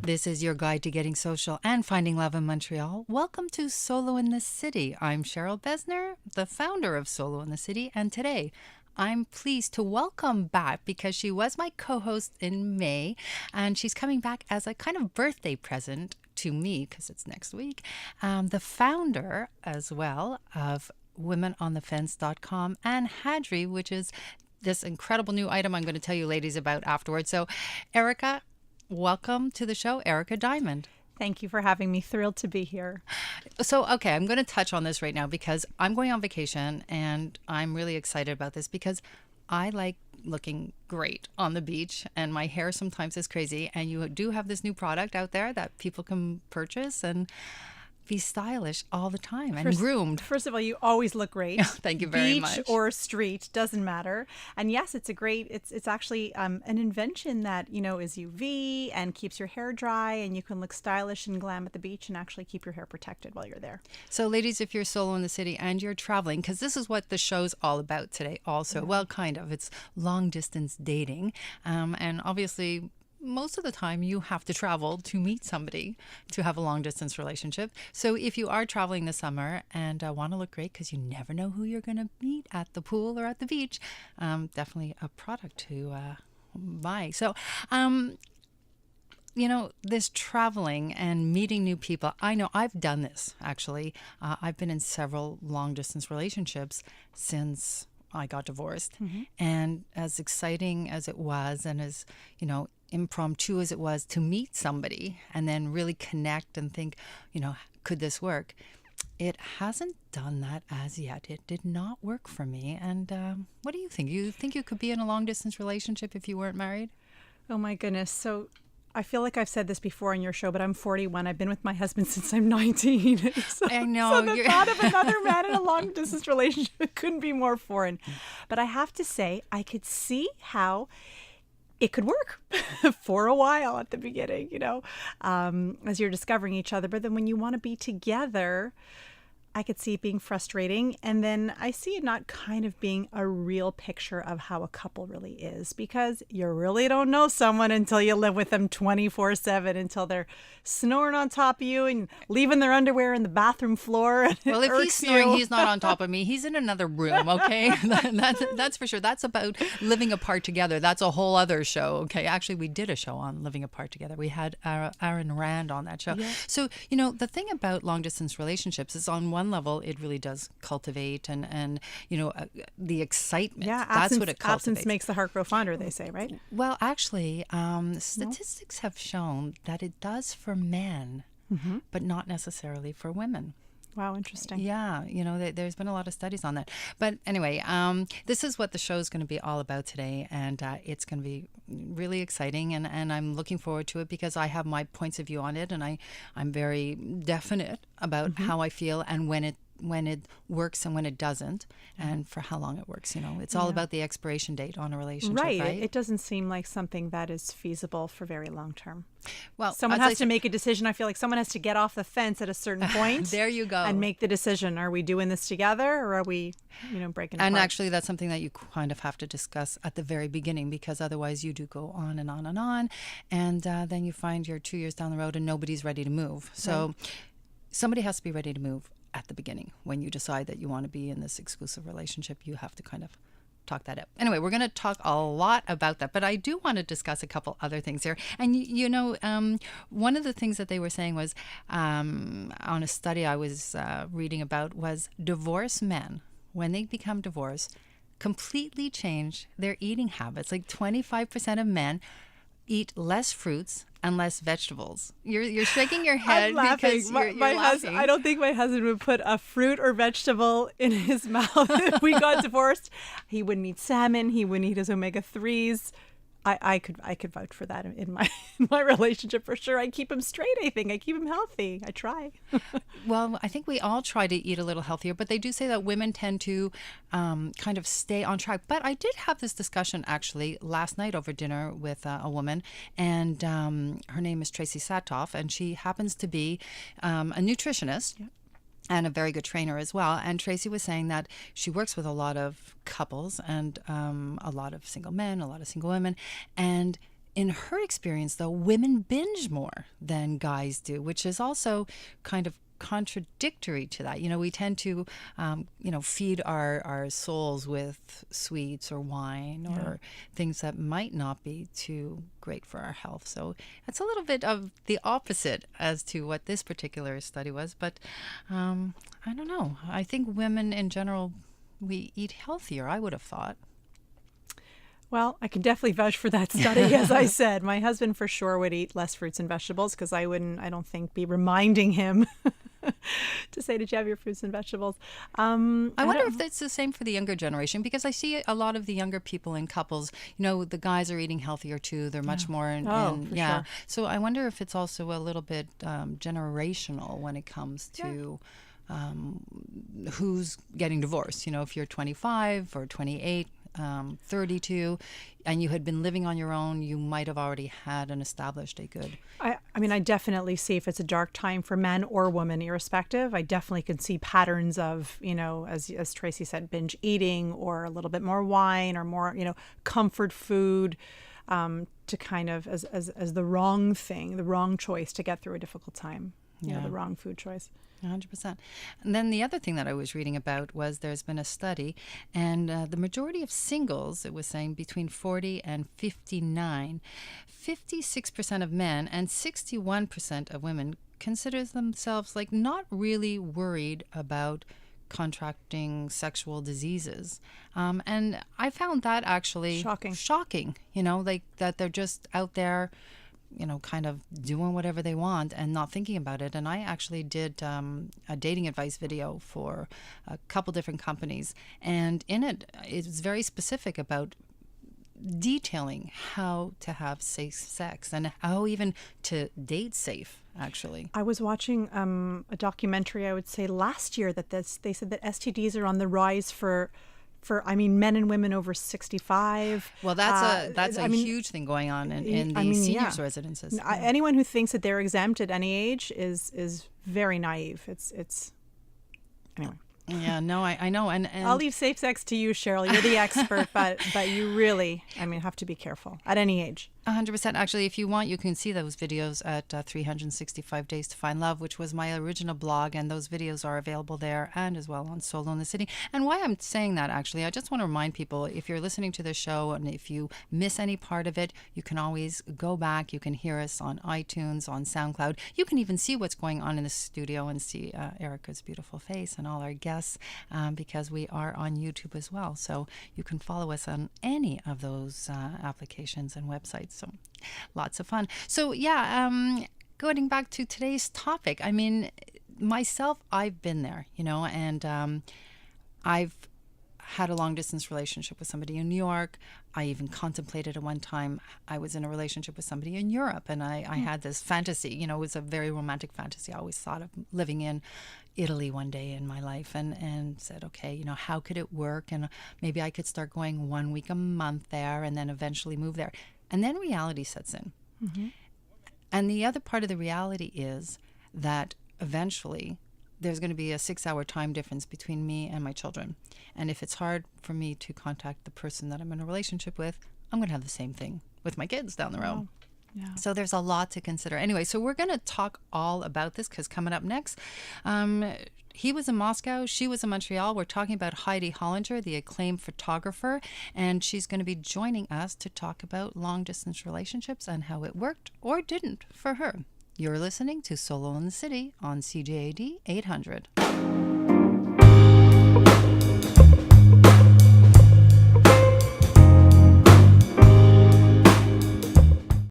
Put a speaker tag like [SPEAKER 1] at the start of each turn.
[SPEAKER 1] This is your guide to getting social and finding love in Montreal. Welcome to Solo in the City. I'm Cheryl Besner, the founder of Solo in the City, and today I'm pleased to welcome back, because she was my co-host in May, and she's coming back as a kind of birthday present to me, because it's next week, the founder as well of womenonthefence.com and Hadri, which is this incredible new item I'm going to tell you ladies about afterwards. So, Erica, welcome to the show, Erica Diamond.
[SPEAKER 2] Thank you for having me. Thrilled to be here.
[SPEAKER 1] So, okay, I'm going to touch on this right now because I'm going on vacation and I'm really excited about this because I like looking great on the beach and my hair sometimes is crazy. And you do have this new product out there that people can purchase and be stylish all the time and groomed.
[SPEAKER 2] First of all, you always look great.
[SPEAKER 1] Thank you very much.
[SPEAKER 2] Beach or street, doesn't matter. And yes, it's actually an invention that, is UV and keeps your hair dry, and you can look stylish and glam at the beach and actually keep your hair protected while you're there.
[SPEAKER 1] So ladies, if you're solo in the city and you're traveling, because this is what the show's all about today also. Well, kind of. It's long distance dating. And obviously, most of the time you have to travel to meet somebody to have a long distance relationship. So if you are traveling this summer and want to look great, because you never know who you're going to meet at the pool or at the beach, definitely a product to buy. So, this traveling and meeting new people, I know I've done this actually. I've been in several long distance relationships since I got divorced. Mm-hmm. And as exciting as it was, and as, impromptu as it was to meet somebody and then really connect and think, could this work? It hasn't done that as yet. It did not work for me. And what do you think? You think you could be in a long distance relationship if you weren't married?
[SPEAKER 2] Oh my goodness. So I feel like I've said this before on your show, but I'm 41. I've been with my husband since I'm 19.
[SPEAKER 1] I know.
[SPEAKER 2] So the thought of another man in a long distance relationship couldn't be more foreign. But I have to say, I could see how it could work for a while at the beginning, as you're discovering each other. But then when you want to be together, I could see it being frustrating. And then I see it not kind of being a real picture of how a couple really is, because you really don't know someone until you live with them 24/7, until they're snoring on top of you and leaving their underwear in the bathroom floor.
[SPEAKER 1] Well, if he's snoring, he's not on top of me. He's in another room, okay? That's for sure. That's about living apart together. That's a whole other show, okay? Actually, we did a show on living apart together. We had Aaron Rand on that show. Yeah. So, the thing about long-distance relationships is, on one level, it really does cultivate and the excitement.
[SPEAKER 2] Yeah,
[SPEAKER 1] that's what it cultivates.
[SPEAKER 2] Absence makes the heart grow fonder, they say, right?
[SPEAKER 1] Well, actually, statistics have shown that it does for men, mm-hmm. but not necessarily for women.
[SPEAKER 2] Wow, interesting.
[SPEAKER 1] Yeah, there's been a lot of studies on that. But anyway, this is what the show is going to be all about today, and it's going to be really exciting, and I'm looking forward to it because I have my points of view on it, and I'm very definite about mm-hmm. how I feel and when it works and when it doesn't, and for how long it works. It's all about the expiration date on a relationship, right?
[SPEAKER 2] It doesn't seem like something that is feasible for very long term.
[SPEAKER 1] Well,
[SPEAKER 2] someone has to make a decision. I feel like someone has to get off the fence at a certain point.
[SPEAKER 1] There you go.
[SPEAKER 2] And make the decision. Are we doing this together, or are we, breaking apart?
[SPEAKER 1] And actually, that's something that you kind of have to discuss at the very beginning, because otherwise you do go on and on and on. And then you find you're 2 years down the road and nobody's ready to move. So somebody has to be ready to move at the beginning. When you decide that you want to be in this exclusive relationship, you have to kind of talk that out. Anyway, we're going to talk a lot about that, but I do want to discuss a couple other things here. And one of the things that they were saying was, on a study I was reading about, was divorced men, when they become divorced, completely change their eating habits. Like 25% of men eat less fruits and less vegetables. You're shaking your head because you're laughing.
[SPEAKER 2] I don't think my husband would put a fruit or vegetable in his mouth if we got divorced. He wouldn't eat salmon. He wouldn't eat his omega-3s. I could vouch for that in my relationship for sure. I keep him straight, I think. I keep him healthy. I try.
[SPEAKER 1] Well, I think we all try to eat a little healthier, but they do say that women tend to kind of stay on track. But I did have this discussion actually last night over dinner with a woman, and her name is Tracy Satoff, and she happens to be a nutritionist. Yeah. And a very good trainer as well. And Tracy was saying that she works with a lot of couples and a lot of single men, a lot of single women. And in her experience, though, women binge more than guys do, which is also kind of contradictory to that. We tend to, feed our souls with sweets or wine or things that might not be too great for our health. So it's a little bit of the opposite as to what this particular study was. But I don't know. I think women in general, we eat healthier, I would have thought.
[SPEAKER 2] Well, I can definitely vouch for that study. As I said, my husband for sure would eat less fruits and vegetables because I don't think, be reminding him to say, did you have your fruits and vegetables?
[SPEAKER 1] I wonder if that's the same for the younger generation, because I see a lot of the younger people in couples, the guys are eating healthier too. They're much more
[SPEAKER 2] sure.
[SPEAKER 1] So I wonder if it's also a little bit generational when it comes to who's getting divorced. If you're 25 or 28, 32, and you had been living on your own, you might have already had and established a good.
[SPEAKER 2] I definitely see if it's a dark time for men or women, irrespective. I definitely can see patterns of, as Tracy said, binge eating or a little bit more wine or more, comfort food, to kind of as the wrong thing, the wrong choice to get through a difficult time. The wrong food choice.
[SPEAKER 1] 100%. And then the other thing that I was reading about was there's been a study, and the majority of singles, it was saying between 40 and 59, 56% of men and 61% of women consider themselves like not really worried about contracting sexual diseases. And I found that actually shocking, like that they're just out there kind of doing whatever they want and not thinking about it. And I actually did a dating advice video for a couple different companies. And in it, it's very specific about detailing how to have safe sex and how even to date safe, actually.
[SPEAKER 2] I was watching a documentary, I would say last year, they said that STDs are on the rise for men and women over 65.
[SPEAKER 1] Well, that's a huge thing going on in the seniors' residences.
[SPEAKER 2] Anyone who thinks that they're exempt at any age is very naive. It's anyway.
[SPEAKER 1] Yeah, no, I know. And
[SPEAKER 2] I'll leave safe sex to you, Cheryl. You're the expert, but you really, have to be careful at any age.
[SPEAKER 1] 100%. Actually, if you want, you can see those videos at 365 Days to Find Love, which was my original blog, and those videos are available there and as well on Solo in the City. And why I'm saying that, actually, I just want to remind people, if you're listening to the show and if you miss any part of it, you can always go back. You can hear us on iTunes, on SoundCloud. You can even see what's going on in the studio and see Erica's beautiful face and all our guests, because we are on YouTube as well. So you can follow us on any of those applications and websites. So lots of fun. So going back to today's topic, myself, I've been there, and I've had a long distance relationship with somebody in New York. I even contemplated at one time, I was in a relationship with somebody in Europe, and I had this fantasy, it was a very romantic fantasy. I always thought of living in Italy one day in my life, and said, okay, how could it work? And maybe I could start going 1 week a month there and then eventually move there. And then reality sets in. Mm-hmm. And the other part of the reality is that eventually there's going to be a 6-hour time difference between me and my children. And if it's hard for me to contact the person that I'm in a relationship with, I'm going to have the same thing with my kids down the road.
[SPEAKER 2] Wow. Yeah.
[SPEAKER 1] So there's a lot to consider. Anyway, so we're going to talk all about this, because coming up next, he was in Moscow, she was in Montreal. We're talking about Heidi Hollinger, the acclaimed photographer, and she's going to be joining us to talk about long-distance relationships and how it worked or didn't for her. You're listening to Solo in the City on CJAD 800.